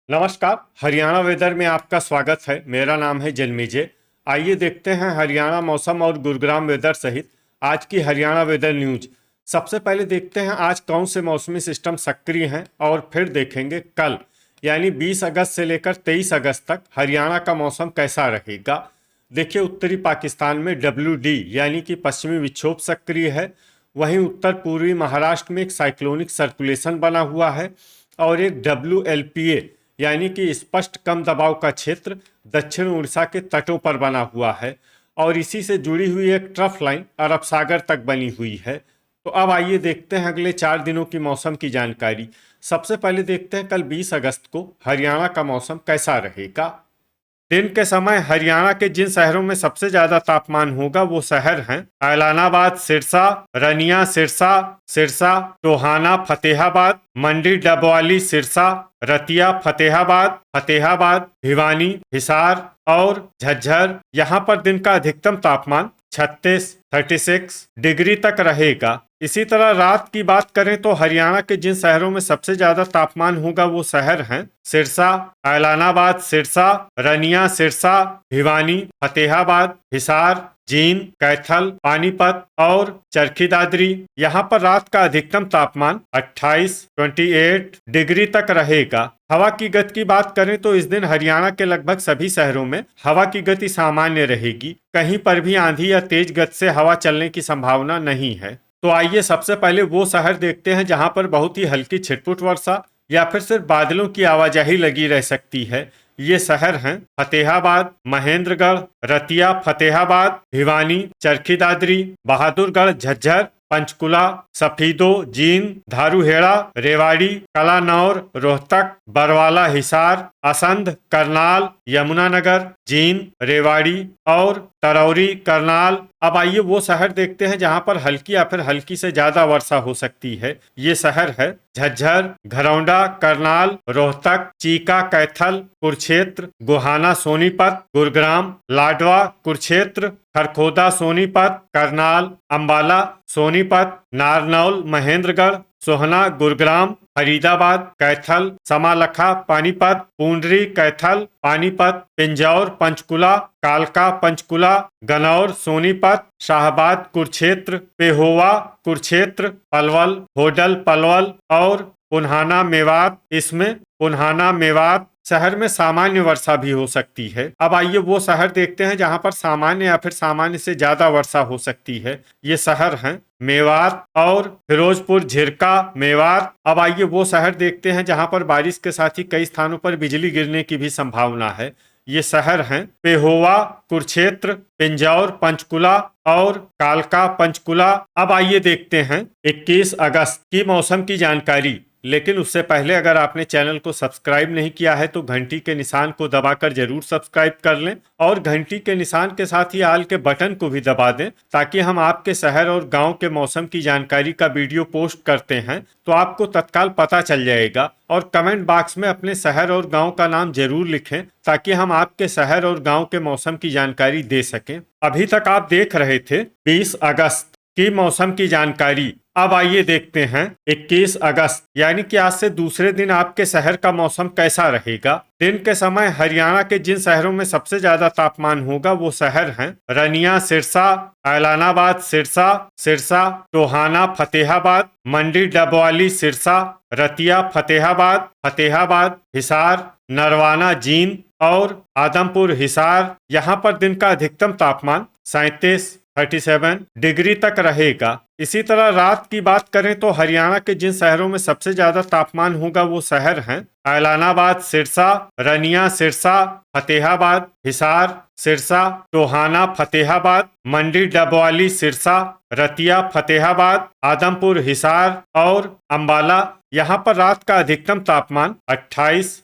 नमस्कार। हरियाणा वेदर में आपका स्वागत है। मेरा नाम है जन्मेजय। आइए देखते हैं हरियाणा मौसम और गुरुग्राम वेदर सहित आज की हरियाणा वेदर न्यूज। सबसे पहले देखते हैं आज कौन से मौसमी सिस्टम सक्रिय हैं और फिर देखेंगे कल यानी 20 अगस्त से लेकर 23 अगस्त तक हरियाणा का मौसम कैसा रहेगा। देखिए, उत्तरी पाकिस्तान में WD यानी कि पश्चिमी विक्षोभ सक्रिय है। वहीं उत्तर पूर्वी महाराष्ट्र में एक साइक्लोनिक सर्कुलेशन बना हुआ है और एक WLPA यानी कि स्पष्ट कम दबाव का क्षेत्र दक्षिण उड़ीसा के तटों पर बना हुआ है और इसी से जुड़ी हुई एक ट्रफ लाइन अरब सागर तक बनी हुई है। तो अब आइए देखते हैं अगले 4 दिनों की मौसम की जानकारी। सबसे पहले देखते हैं कल 20 अगस्त को हरियाणा का मौसम कैसा रहेगा। दिन के समय हरियाणा के जिन शहरों में सबसे ज्यादा तापमान होगा वो शहर हैं ऐलानाबाद, सिरसा, रनिया, सिरसा, सिरसा, टोहाना, फतेहाबाद, मंडी, डबवाली, सिरसा, रतिया, फतेहाबाद, फतेहाबाद, भिवानी, हिसार और झज्जर। यहाँ पर दिन का अधिकतम तापमान 36 डिग्री तक रहेगा। इसी तरह रात की बात करें तो हरियाणा के जिन शहरों में सबसे ज्यादा तापमान होगा वो शहर हैं सिरसा, ऐलानाबाद, सिरसा, रनिया, सिरसा, भिवानी, फतेहाबाद, हिसार, जींद, कैथल, पानीपत और चरखी दादरी। यहाँ पर रात का अधिकतम तापमान 28 डिग्री तक रहेगा। हवा की गति की बात करें तो इस दिन हरियाणा के लगभग सभी शहरों में हवा की गति सामान्य रहेगी। कहीं पर भी आंधी या तेज गति से हवा चलने की संभावना नहीं है। तो आइए सबसे पहले वो शहर देखते हैं जहां पर बहुत ही हल्की छिटपुट वर्षा या फिर सिर्फ बादलों की आवाजाही लगी रह सकती है। ये शहर हैं फतेहाबाद, महेंद्रगढ़, रतिया, फतेहाबाद, भिवानी, चरखी दादरी, बहादुरगढ़, झज्जर, पंचकुला, सफीदो, जींद, धारूहेड़ा, रेवाड़ी, कलानौर, रोहतक, बरवाला, हिसार, असंध, करनाल, यमुनानगर, जींद, रेवाड़ी और तरौरी, करनाल। अब आइए वो शहर देखते हैं जहां पर हल्की या फिर हल्की से ज्यादा वर्षा हो सकती है। ये शहर है झज्जर, घरौंडा, करनाल, रोहतक, चीका, कैथल, कुरुक्षेत्र, गोहाना, सोनीपत, गुरुग्राम, लाडवा, कुरुक्षेत्र, खरखोदा, सोनीपत, करनाल, अंबाला, सोनीपत, नारनौल, महेंद्रगढ़, सोहना, गुरुग्राम, फरीदाबाद, कैथल, समालखा, पानीपत, पूंडरी, कैथल, पानीपत, पिंजौर, पंचकुला, कालका, पंचकुला, गनौर, सोनीपत, शाहबाद, कुरुक्षेत्र, पेहोवा, कुरुक्षेत्र, पलवल, होडल, पलवल और पुन्हाना, मेवात। इसमें पुन्हाना, मेवात शहर में सामान्य वर्षा भी हो सकती है। अब आइए वो शहर देखते हैं जहां पर सामान्य या फिर सामान्य से ज्यादा वर्षा हो सकती है। ये शहर हैं मेवात और फिरोजपुर, झिरका, मेवात। अब आइए वो शहर देखते हैं जहां पर बारिश के साथ ही कई स्थानों पर बिजली गिरने की भी संभावना है। ये शहर हैं पेहोवा, कुरुक्षेत्र, पिंजौर, पंचकुला और कालका, पंचकुला। अब आइए देखते हैं 21 अगस्त की मौसम की जानकारी। लेकिन उससे पहले अगर आपने चैनल को सब्सक्राइब नहीं किया है तो घंटी के निशान को दबाकर जरूर सब्सक्राइब कर लें और घंटी के निशान के साथ ही आल के बटन को भी दबा दें ताकि हम आपके शहर और गांव के मौसम की जानकारी का वीडियो पोस्ट करते हैं तो आपको तत्काल पता चल जाएगा। और कमेंट बॉक्स में अपने शहर और गांव का नाम जरूर लिखें ताकि हम आपके शहर और गांव के मौसम की जानकारी दे सकें। अभी तक आप देख रहे थे 20 अगस्त की मौसम की जानकारी। अब आइए देखते हैं 21 अगस्त यानी कि आज से दूसरे दिन आपके शहर का मौसम कैसा रहेगा। दिन के समय हरियाणा के जिन शहरों में सबसे ज्यादा तापमान होगा वो शहर हैं रनिया, सिरसा, ऐलानाबाद, सिरसा, सिरसा, टोहाना, फतेहाबाद, मंडी, डबवाली, सिरसा, रतिया, फतेहाबाद, फतेहाबाद, हिसार, नरवाना, जींद और आदमपुर, हिसार। यहाँ पर दिन का अधिकतम तापमान 37 डिग्री तक रहेगा। इसी तरह रात की बात करें तो हरियाणा के जिन शहरों में सबसे ज्यादा तापमान होगा वो शहर हैं ऐलानाबाद, सिरसा, रनिया, सिरसा, फतेहाबाद, हिसार, सिरसा, टोहाना, फतेहाबाद, मंडी, डबवाली, सिरसा, रतिया, फतेहाबाद, आदमपुर, हिसार और अंबाला। यहाँ पर रात का अधिकतम तापमान 28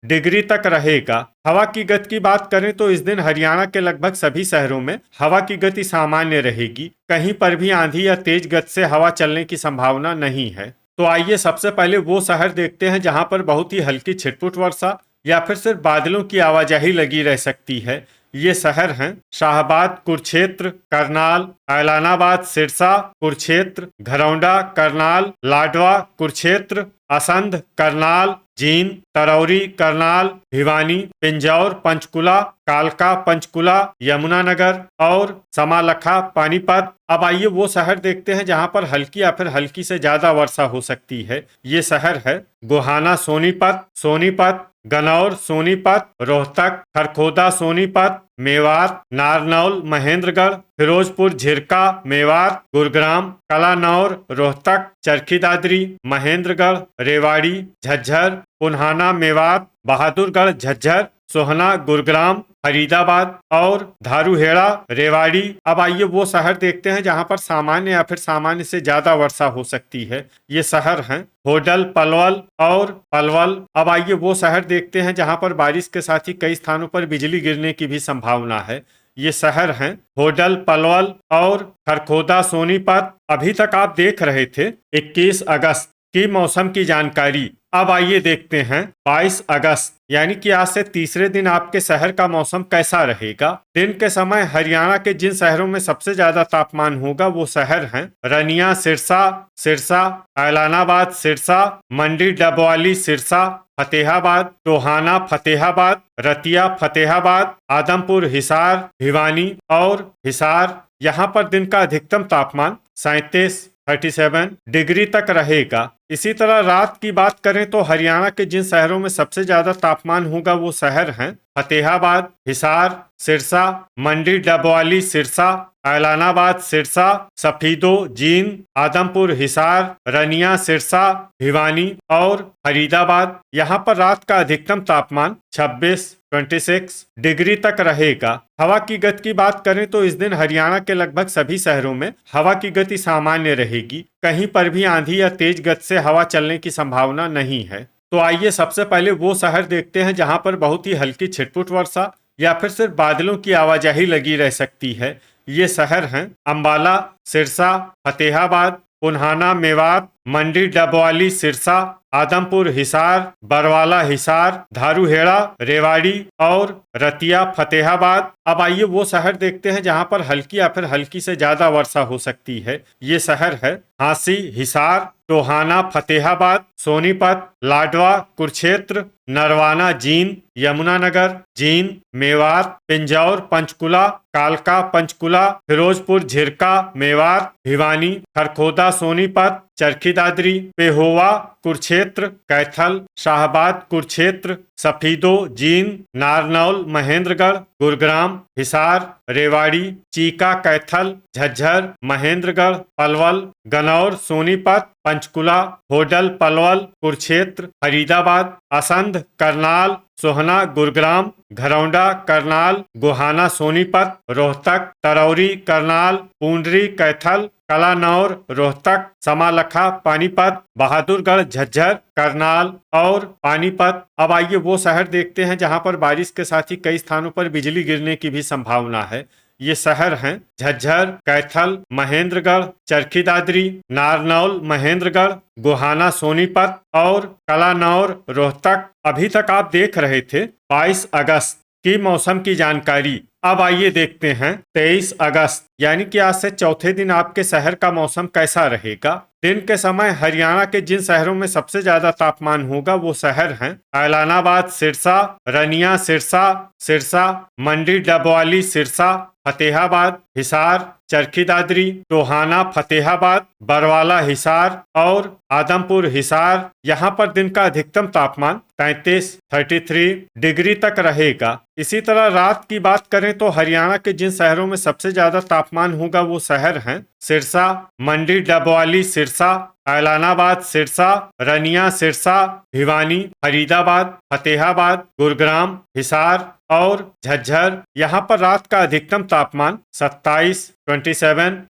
डिग्री तक रहेगा। हवा की गति की बात करें तो इस दिन हरियाणा के लगभग सभी शहरों में हवा की गति सामान्य रहेगी। कहीं पर भी आंधी या तेज गति से हवा चलने की संभावना नहीं है। तो आइए सबसे पहले वो शहर देखते हैं जहां पर बहुत ही हल्की छिटपुट वर्षा या फिर सिर्फ बादलों की आवाजाही लगी रह सकती है। ये शहर हैं शाहबाद, कुरुक्षेत्र, करनाल, ऐलानाबाद, सिरसा, कुरुक्षेत्र, घरौंडा, करनाल, लाडवा, कुरुक्षेत्र, असंध, करनाल, जींद, तरौरी, करनाल, भिवानी, पिंजौर, पंचकुला, कालका, पंचकुला, यमुनानगर और समालखा, पानीपत। अब आइए वो शहर देखते हैं जहां पर हल्की या फिर हल्की से ज्यादा वर्षा हो सकती है। ये शहर है गोहाना, सोनीपत, सोनीपत, गनौर, सोनीपत, रोहतक, खरखोदा, सोनीपत, मेवात, नारनौल, महेंद्रगढ़, फिरोजपुर, झिरका, मेवात, गुरुग्राम, कलानौर, रोहतक, चरखी दादरी, महेंद्रगढ़, रेवाड़ी, झज्जर, पुन्हाना, मेवात, बहादुरगढ़, झज्जर, सोहना, गुरुग्राम, फरीदाबाद और धारूहेड़ा, रेवाड़ी। अब आइए वो शहर देखते हैं जहां पर सामान्य या फिर सामान्य से ज्यादा वर्षा हो सकती है। ये शहर हैं होडल, पलवल और पलवल। अब आइए वो शहर देखते हैं जहां पर बारिश के साथ ही कई स्थानों पर बिजली गिरने की भी संभावना है। ये शहर हैं होडल, पलवल और खरखोदा, सोनीपत। अभी तक आप देख रहे थे 21 अगस्त की मौसम की जानकारी। अब आइए देखते हैं 22 अगस्त यानी कि आज से तीसरे दिन आपके शहर का मौसम कैसा रहेगा। दिन के समय हरियाणा के जिन शहरों में सबसे ज्यादा तापमान होगा वो शहर हैं रनिया, सिरसा, सिरसा, ऐलानाबाद, सिरसा, मंडी, डबवाली, सिरसा, फतेहाबाद, टोहाना, फतेहाबाद, रतिया, फतेहाबाद, आदमपुर, हिसार, भिवानी और हिसार। यहाँ पर दिन का अधिकतम तापमान 37 डिग्री तक रहेगा। इसी तरह रात की बात करें तो हरियाणा के जिन शहरों में सबसे ज्यादा तापमान होगा वो शहर हैं फतेहाबाद, हिसार, सिरसा, मंडी, डबवाली, सिरसा, ऐलानाबाद, सिरसा, सफीदो, जींद, आदमपुर, हिसार, रनिया, सिरसा, भिवानी और फरीदाबाद। यहाँ पर रात का अधिकतम तापमान 26 डिग्री तक रहेगा। हवा की गति की बात करें तो इस दिन हरियाणा के लगभग सभी शहरों में हवा की गति सामान्य रहेगी। कहीं पर भी आंधी या तेज गति से हवा चलने की संभावना नहीं है। तो आइए सबसे पहले वो शहर देखते हैं जहां पर बहुत ही हल्की छिटपुट वर्षा या फिर सिर्फ बादलों की आवाजाही लगी रह सकती है। ये शहर हैं अंबाला, सिरसा, फतेहाबाद, पुन्हाना, मेवात, मंडी, डबवाली, सिरसा, आदमपुर, हिसार, बरवाला, हिसार, धारूहेड़ा, रेवाड़ी और रतिया, फतेहाबाद। अब आइए वो शहर देखते हैं जहां पर हल्की या फिर हल्की से ज्यादा वर्षा हो सकती है। ये शहर है हांसी, हिसार, टोहाना, फतेहाबाद, सोनीपत, लाडवा, कुरुक्षेत्र, नरवाना, जींद, यमुनानगर, जींद, मेवात, पिंजौर, पंचकुला, कालका, पंचकुला, फिरोजपुर, झिरका, मेवात, भिवानी, खरखोदा, सोनीपत, चरखी दादरी, पेहोवा, कुरुक्षेत्र, कैथल, शाहबाद, कुरुक्षेत्र, सफीदो, जींद, नारनौल, महेंद्रगढ़, गुरुग्राम, हिसार, रेवाड़ी, चीका, कैथल, झज्जर, महेंद्रगढ़, पलवल, गनौर, सोनीपत, पंचकुला, होडल, पलवल, कुरुक्षेत्र, फरीदाबाद, असंध, करनाल, सोहना, गुरुग्राम, घरौंडा, करनाल, गोहाना, सोनीपत, रोहतक, तरौरी, करनाल, पूंडरी, कैथल, कलानौर, रोहतक, समालखा, पानीपत, बहादुरगढ़, झज्जर, करनाल और पानीपत। अब आइए वो शहर देखते हैं जहां पर बारिश के साथ ही कई स्थानों पर बिजली गिरने की भी संभावना है। ये शहर हैं झज्जर, कैथल, महेंद्रगढ़, चरखी दादरी, नारनौल, महेंद्रगढ़, गोहाना, सोनीपत और कलानौर, रोहतक। अभी तक आप देख रहे थे 22 अगस्त की मौसम की जानकारी। अब आइए देखते हैं 23 अगस्त यानी कि आज से चौथे दिन आपके शहर का मौसम कैसा रहेगा। दिन के समय हरियाणा के जिन शहरों में सबसे ज्यादा तापमान होगा वो शहर हैं ऐलानाबाद, सिरसा, रनिया, सिरसा, सिरसा, मंडी, डबवाली, सिरसा, फतेहाबाद, हिसार, चरखी दादरी, टोहाना, फतेहाबाद, बरवाला, हिसार और आदमपुर, हिसार। यहाँ पर दिन का अधिकतम तापमान 33 डिग्री तक रहेगा। इसी तरह रात की बात करें तो हरियाणा के जिन शहरों में सबसे ज्यादा तापमान होगा वो शहर हैं सिरसा, मंडी, डबवाली, सिरसा, ऐलानाबाद, सिरसा, रनिया, सिरसा, भिवानी, फरीदाबाद, फतेहाबाद, गुरुग्राम, हिसार और झज्जर। यहाँ पर रात का अधिकतम तापमान 27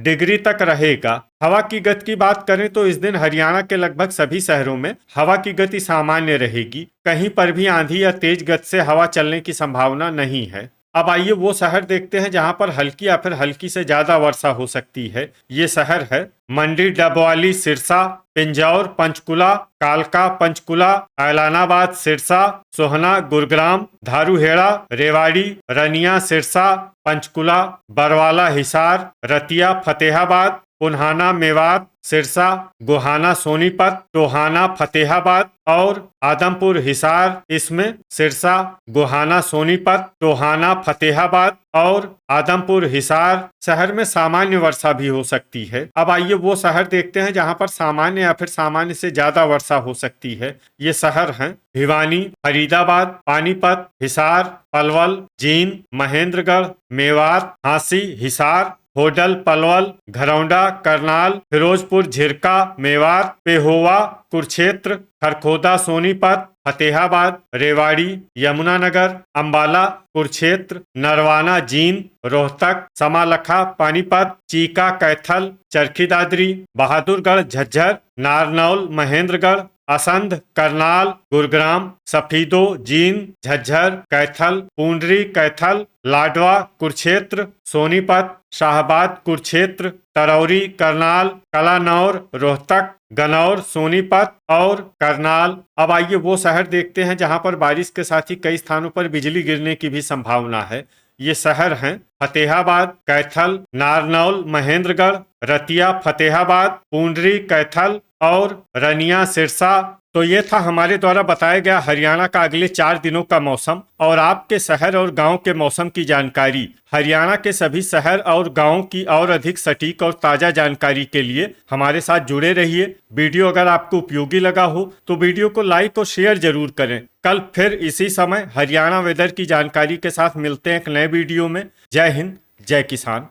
डिग्री तक रहेगा। हवा की गति की बात करें तो इस दिन हरियाणा के लगभग सभी शहरों में हवा की गति सामान्य रहेगी। कहीं पर भी आंधी या तेज गति से हवा चलने की संभावना नहीं है। अब आइए वो शहर देखते हैं जहां पर हल्की या फिर हल्की से ज्यादा वर्षा हो सकती है। ये शहर है मंडी, डबवाली, सिरसा, पिंजौर, पंचकुला, कालका, पंचकुला, ऐलानाबाद, सिरसा, सोहना, गुरुग्राम, धारूहेड़ा, रेवाड़ी, रनिया, सिरसा, पंचकुला, बरवाला, हिसार, रतिया, फतेहाबाद पुन्हाना मेवात, सिरसा, गोहाना सोनीपत, टोहाना फतेहाबाद और आदमपुर हिसार। इसमें सिरसा, गोहाना सोनीपत, टोहाना फतेहाबाद और आदमपुर हिसार शहर में सामान्य वर्षा भी हो सकती है। अब आइए वो शहर देखते हैं जहां पर सामान्य या फिर सामान्य से ज्यादा वर्षा हो सकती है। ये शहर हैं भिवानी, फरीदाबाद, पानीपत, हिसार, पलवल, जींद, महेंद्रगढ़, मेवात, झांसी, हिसार, होडल, पलवल, घरौंडा, करनाल, फिरोजपुर, झिरका, मेवात, पेहोवा, कुरुक्षेत्र, खरखोदा, सोनीपत, फतेहाबाद, रेवाड़ी, यमुनानगर, अंबाला, कुरुक्षेत्र, नरवाना, जींद, रोहतक, समालखा, पानीपत, चीका, कैथल, चरखी दादरी, बहादुरगढ़, झज्जर, नारनौल, महेंद्रगढ़, असंध, करनाल, गुरुग्राम, सफीदो, जींद, झज्जर, कैथल, पूंडरी, कैथल, लाडवा, कुरुक्षेत्र, सोनीपत, शाहबाद, कुरुक्षेत्र, तरौरी, करनाल, कलानौर, रोहतक, गनौर, सोनीपत और करनाल। अब आइए वो शहर देखते हैं जहां पर बारिश के साथ ही कई स्थानों पर बिजली गिरने की भी संभावना है। ये शहर हैं फतेहाबाद, कैथल, नारनौल, महेंद्रगढ़, रतिया, फतेहाबाद, पूंडरी, कैथल और रनिया, सिरसा। तो ये था हमारे द्वारा बताया गया हरियाणा का अगले 4 दिनों का मौसम और आपके शहर और गांव के मौसम की जानकारी। हरियाणा के सभी शहर और गांव की और अधिक सटीक और ताजा जानकारी के लिए हमारे साथ जुड़े रहिए। वीडियो अगर आपको उपयोगी लगा हो तो वीडियो को लाइक और शेयर जरूर करें। कल फिर इसी समय हरियाणा वेदर की जानकारी के साथ मिलते हैं एक नए वीडियो में। जय हिंद, जय किसान।